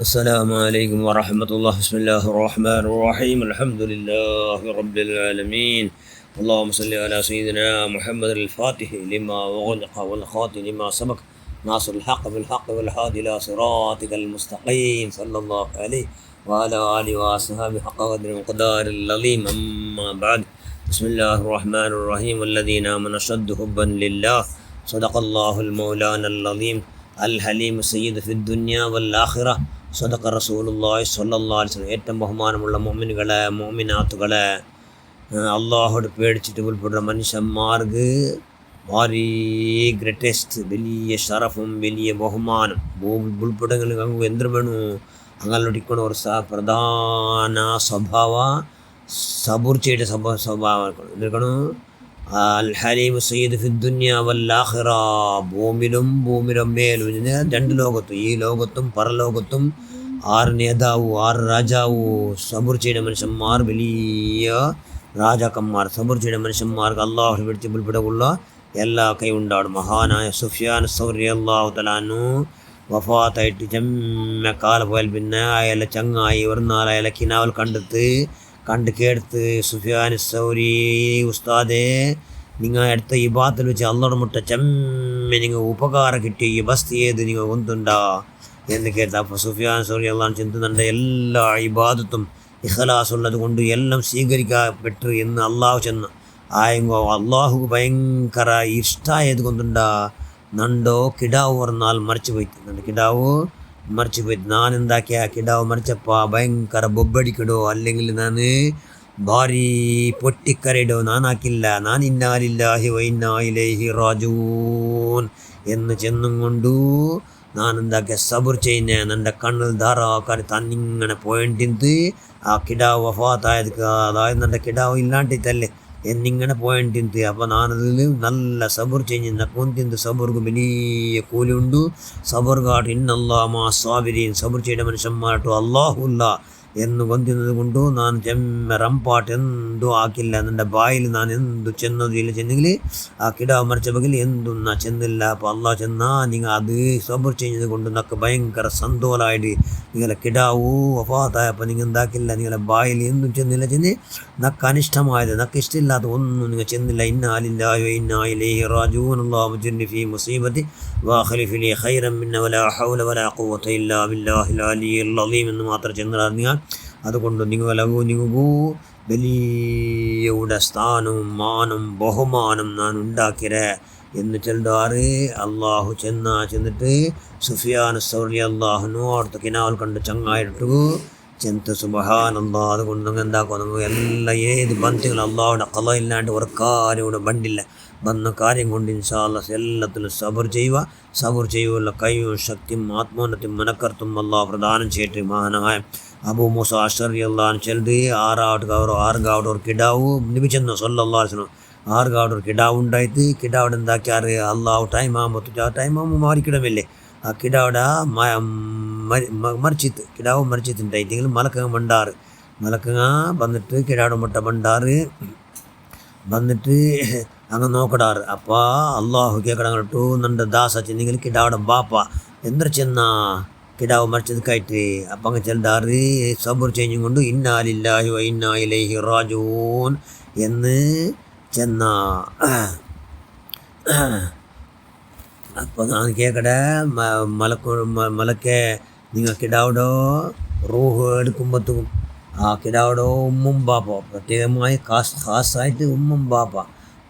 السلام عليكم ورحمة الله. بسم الله الرحمن الرحيم. الحمد لله رب العالمين. اللهم صل على سيدنا محمد الفاتح لما أغلق والخاتم لما سبق ناصر الحق بالحق والهادي إلى صراطك المستقيم صلى الله عليه وعلى آله وأصحابه حق قدر ومقدار العظيم. أما بعد، بسم الله الرحمن الرحيم. والذين آمنوا أشد حبا لله. صدق الله المولانا العظيم الحليم السيد في الدنيا والآخرة. صدق റസൂലുള്ളാഹി സ്വല്ലല്ലാഹു അലൈഹി വസല്ലം. ഏറ്റവും ബഹുമാനമുള്ള മുഅ്മിനുകളെ മുഅ്മിനാത്തുകളെ, അള്ളാഹുടെ പേടിച്ചിട്ട് ഉൾപ്പെടുന്ന മനുഷ്യന്മാർക്ക് ഭാരി ഗ്രേറ്റസ്റ്റ് വലിയ ഷറഫും വലിയ ബഹുമാനം ഉൾപ്പെടുന്ന എന്ത് വേണു അങ്ങനൊട്ടിക്കണ ഒരു പ്രധാന സ്വഭാവ സബൂർ ചെയ്ത സ്വഭാവം എന്തിരിക്കണു? അൽ ഹലീമു സയ്യിദ് ഫി ദുനിയ വൽ ആഖിറ. ഭൂമിയിലും മേലും രണ്ട് ലോകത്തും, ഈ ലോകത്തും പരലോകത്തും ആറ് നേതാവ്, ആറ് രാജാവ്, സബൂർ ചെയ്ത മനുഷ്യന്മാർ, വലിയ രാജാക്കന്മാർ. സബൂർ ചെയ്ത മനുഷ്യന്മാർക്ക് അള്ളാഹു പിടിച്ച് ഉൾപ്പെടെയുള്ള എല്ലാ കൈ ഉണ്ടാടും. മഹാനായ സുഫിയാൻ സൗരി അള്ളാഹു തലാനു വഫാത്തായിട്ട് ചെമ്മക്കാല പോയാൽ പിന്നെ അയാളെ ചങ്ങായി ഒരു നാൾ അയാളെ കിനാവൽ കണ്ട് കേടുത്ത് സുഫിയാൻ സൗരി ഉസ്താദേ, നിങ്ങൾ അടുത്ത ഈ ബാത്തിൽ വെച്ച് അള്ളോട് മുട്ട ചെമ്മ നിങ്ങൾ ഉപകാരം കിട്ടിയ ഈ ബസ്തി ഏത് നിങ്ങൾ ഒന്നുണ്ടാ എന്ന് കേട്ട. അപ്പോൾ സുഫിയാൻ സൗരി അള്ളാഹ് ചിന്തുന്നുണ്ട്, എല്ലാ ഇബാദത്തും ഇഖ്ലാസ് ഉള്ളത് കൊണ്ട് എല്ലാം സ്വീകരിക്കപ്പെട്ടു എന്ന് അള്ളാഹു ചെന്ന് ആയെങ്കോ അള്ളാഹു ഭയങ്കര ഇഷ്ടമായത് കൊണ്ടുണ്ടാ നണ്ടോ കിടാവ് പറഞ്ഞാൽ മറിച്ച് പോയിട്ട് കിടാവ് മറിച്ച് പോയിട്ട് ഞാൻ എന്താക്കിയ കിടാവ് മറിച്ചപ്പോൾ ഭയങ്കര ബൊಬ್ಬടിക്കിടോ, അല്ലെങ്കിൽ ഞാൻ ഭാരി പൊട്ടിക്കരയിടോ, നാനാക്കില്ല. ഞാൻ ഇന്നാലില്ലാഹി വ ഇന്നാ ഇലൈഹി റാജിഊൻ എന്ന് ചെന്നും കൊണ്ടു ഞാൻ എന്താക്കിയ സബുർ ചെയ്യുന്ന എൻ്റെ കണ്ണിൽ ധാരാക്കാരി തന്നിങ്ങനെ പോയിട്ടിന്ത് ആ കിടാവ് വഫാത്തായത്. അതായത് എൻ്റെ കിടാവ് ഇല്ലാണ്ടിത്തല്ലേ എന്നിങ്ങനെ പോയിട്ടിന്ത്. അപ്പോൾ ഞാനതിൽ നല്ല സബുർ ചെയ്യുന്ന കൊന്തിന്ത് സബുർക്ക് വലിയ കൂലി ഉണ്ട്. സബുർകാട്ട് ഇന്നല്ലാ മാ സ്വാബിരീൻ, സബുർ ചെയ്ത മനുഷ്യന്മാരട്ടോ അള്ളാഹുല്ല എന്ന് കൊന്തുന്നത് കൊണ്ടു ഞാൻ ರಂಪಾട്ട് എന്തു ആക്കില്ല. എൻ്റെ ബായിൽ ഞാൻ എന്തു ചെന്നതില്ല ചെന്നെങ്കിൽ ആ കിടാവ് മറിച്ചപ്പോൾ എന്തും ഞാൻ ചെന്നില്ല. അപ്പോൾ അള്ളാഹ് ചെന്നാ നിങ്ങൾ അത് സബുർ ചെയ്യുന്നത് കൊണ്ട് നക്ക് ഭയങ്കര സന്തോഷമായിട്ട് നിങ്ങളെ കിടാവൂ വഫാത്തായപ്പോൾ നിങ്ങൾ എന്താക്കില്ല, നിങ്ങളെ ബായിൽ എന്തും ചെന്നില്ല ചെന്ന് നക്ക് അനിഷ്ടമായത്, നക്ക് ഇഷ്ടമില്ലാത്ത ഒന്നും നിങ്ങൾ ചെന്നില്ല. ഇന്നാ ലില്ലാഹി വ ഇന്നാ ഇലൈഹി റാജിഊൻ. അല്ലാഹു മുജിർനി ഫീ മുസീബതി വഖലിഫി ലി ഖൈറൻ മിന്ന വലാ ഹൗല വലാ ഖുവത ഇല്ലാ ബില്ലാഹിൽ അലിയിൽ അളീം എന്ന് മാത്രം ചെന്നറിഞ്ഞാൽ അതുകൊണ്ട് നിങ്ങൾക്ക് വലിയ സ്ഥാനവും മാനം ബഹുമാനം ഞാൻ ഉണ്ടാക്കിരേ എന്ന് ചെല്ലാറ്. അള്ളാഹു ചെന്നിട്ട് സുഫിയാൻ സൗരി അള്ളാഹുനോ അടുത്ത കിനാവൽ കണ്ട് ചങ്ങായിട്ട് ചെന്ത സുബ്ഹാനല്ലാഹ്. അതുകൊണ്ട് നിങ്ങൾ എന്താക്കുക, നിങ്ങൾ എല്ലാ ഏത് ബന്ധങ്ങളും അള്ളാഹുടെ കല ഇല്ലാണ്ട് ഒരു കാര്യം ഇവിടെ ബണ്ടില്ല. വന്ന കാര്യം കൊണ്ട് ഇൻഷാ അല്ലാഹ് എല്ലാത്തിലും സബർ ചെയ്യുക കഴിവും ശക്തിയും ആത്മോന്നത്തും മനക്കർത്തും അള്ളാഹു പ്രദാനം ചെയ്തിട്ട്. മഹാനായ അബൂ മൂസ അശ്അരി അള്ളാഹ് ചെല്ലത് ആറുകാവട് ഒരു കിടാവ് നിമിച്ചെന്നു സല്ലല്ലാഹു അലൈഹി വസല്ലം. ആറുകാവട് ഒരു കിടാവ് ഉണ്ടായിട്ട് കിടാവിടെ എന്താക്കിയാറ് അള്ളാഹു ടൈമാകുമ്പോൾ മാറിക്കിടമില്ലേ ആ കിടാവിടെ കിടാവ് മരിച്ചിട്ടുണ്ടായിട്ടെങ്കിൽ മലക്കങ്ങ വന്നിട്ട് കിടാവിടെ മുട്ട ബണ്ടാറ് വന്നിട്ട് അങ്ങ് നോക്കടാറ്. അപ്പോൾ അള്ളാഹു കേക്കടങ്ങിട്ടു നണ്ട ദാസ ചെന്നെങ്കിൽ കിടാവിടെ ബാപ്പ എന്തൊരു ചെന്നാ കിടാവ് മരിച്ചതൊക്കെയായിട്ട്. അപ്പം അങ്ങ് ചെല്ലാറ് സബൂർ ചെയ്യും കൊണ്ട് ഇന്നാ ലില്ലാഹി വ ഇന്നാ ഇലൈഹി റാജിഊൻ എന്ന് ചെന്നാ. അപ്പോൾ ഞാൻ കേൾക്കട്ടെ മലക്കെ നിങ്ങൾ കിടാവിടോ റൂഹ് എടുക്കുമ്പോഴത്തേക്കും ആ കിടാവിടോ ഉമ്മും ബാപ്പ പ്രത്യേകമായി ഖാസായിട്ട് ഉമ്മും ബാപ്പ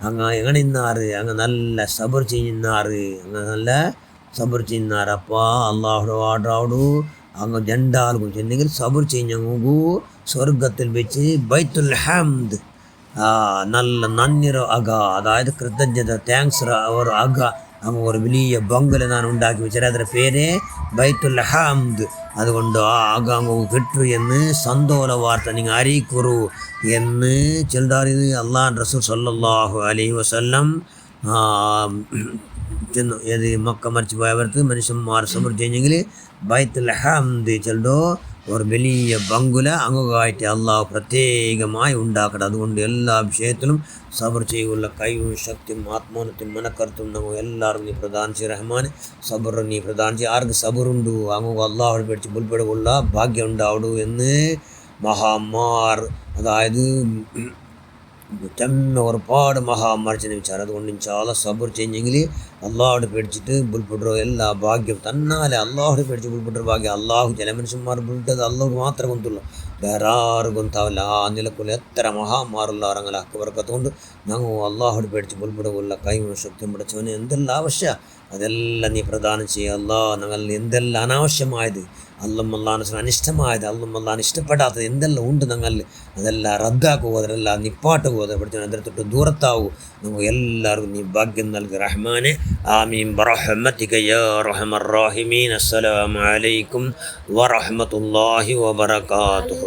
എങ്ങനെ ഇന്നാറ് അങ്ങ് നല്ല സബർ ചെയ്യുന്നാറ്, അങ്ങ് നല്ല സബർ ചെയ്യുന്നാറ്. അപ്പോൾ അള്ളാഹുടെ ആടാവു അങ്ങ് രണ്ടാൾക്കും ചെന്നെങ്കിൽ സബർ ചെയ്യുന്നു സ്വർഗത്തിൽ വെച്ച് ബൈത്തുൽ ഹംദ് നല്ല നന്ദിരോ അക, അതായത് കൃതജ്ഞത താങ്ക്സ് ഒരു അക അങ്ങ് ഒരു വലിയ ബംഗല ഞാൻ ഉണ്ടാക്കി വെച്ചാൽ അതിൻ്റെ പേര് ബൈത്തുൽ ഹംദ്. അതുകൊണ്ട് ആ അക അങ്ങ് കിട്ടു എന്ന് സന്തോഷ വാർത്ത നിങ്ങൾ അറിയിക്കുറു എന്ന് ചെല്ലാറിയത് അള്ളാഹ് റസൂൽ സല്ലല്ലാഹു അലൈഹി വസല്ലം ചെന്നു. ഏത് മക്ക മരിച്ചു പോയവർക്ക് മനുഷ്യന്മാർ സബർ ചെയ്യുമെങ്കിൽ ബൈത്തുൽ ഹംദ് ചെല്ലോ ഒരു വലിയ ബംഗുല അങ്ങുമായിട്ട് അള്ളാഹു പ്രത്യേകമായി ഉണ്ടാക്കട്ടെ. അതുകൊണ്ട് എല്ലാ വിഷയത്തിലും സബർ ചെയ്യുള്ള കഴിവും ശക്തിയും ആത്മോന്നത്തും മനക്കരുത്തും നമുക്ക് എല്ലാവർക്കും നീ പ്രധാനം ചെയ്യ റഹ്മാൻ. സബർ നീ പ്രധാനം ചെയ്യ. ആർക്ക് സബറുണ്ടു അങ്ങ് അള്ളാഹുടെ പേടിച്ച് പുൽപ്പെടുകൊള്ള ഭാഗ്യം ഉണ്ടാവൂ എന്ന് മഹാന്മാർ, അതായത് ഒരുപാട് മഹാന്മാർ ചിന്തിച്ചാൽ. അതുകൊണ്ട് ഇൻഷാല്ലാ സബർ ചെയ്യുമെങ്കിൽ അള്ളാഹുടെ പേടിച്ചിട്ട് ബുൽപെട്ടോ എല്ലാ ഭാഗ്യം തന്നാലെ അള്ളാഹുടെ പേടിച്ച് ബുൽപെട്ട ഭാഗ്യം. അള്ളാഹു ചില മനുഷ്യന്മാർ ബുൽട്ടത് അള്ളാഹു മാത്രം കൊണ്ടുള്ളൂ, വേറെ ആരും കൊണ്ടാവില്ല. ആ നിലക്കുള്ള എത്ര മഹാന്മാരുള്ള ഇറങ്ങല അക്കവർക്കത്തുകൊണ്ട് ഞങ്ങൾ അള്ളാഹുടെ പേടിച്ച് ബുൽപെടുകൊള്ള കൈവും ശക്തിയും പിടിച്ചവന് എന്തെല്ലാം ആവശ്യം അതെല്ലാം നീ പ്രദാനം ചെയ്യുക. ഞങ്ങൾ എന്തെല്ലാം അനാവശ്യമായത് അള്ളാഹ് അനിഷ്ടമായത് അള്ളാഹ് ഇഷ്ടപ്പെടാത്തത് എന്തെല്ലാം ഉണ്ട് ഞങ്ങൾ അതെല്ലാം റദ്ദാക്കുക, അതെല്ലാം നിപ്പാട്ടുക, പഠിച്ച അതിനെ തൊട്ട് ദൂരത്താവൂ. നമുക്ക് എല്ലാവർക്കും നീ ഭാഗ്യം നൽകി റഹ്മാനെ. ആമീൻ ബിറഹ്മതിക യാ അർഹമർ റഹീമീൻ. അസ്സലാമു അലൈക്കും വറഹ്മത്തുള്ളാഹി വബറകാതുഹു.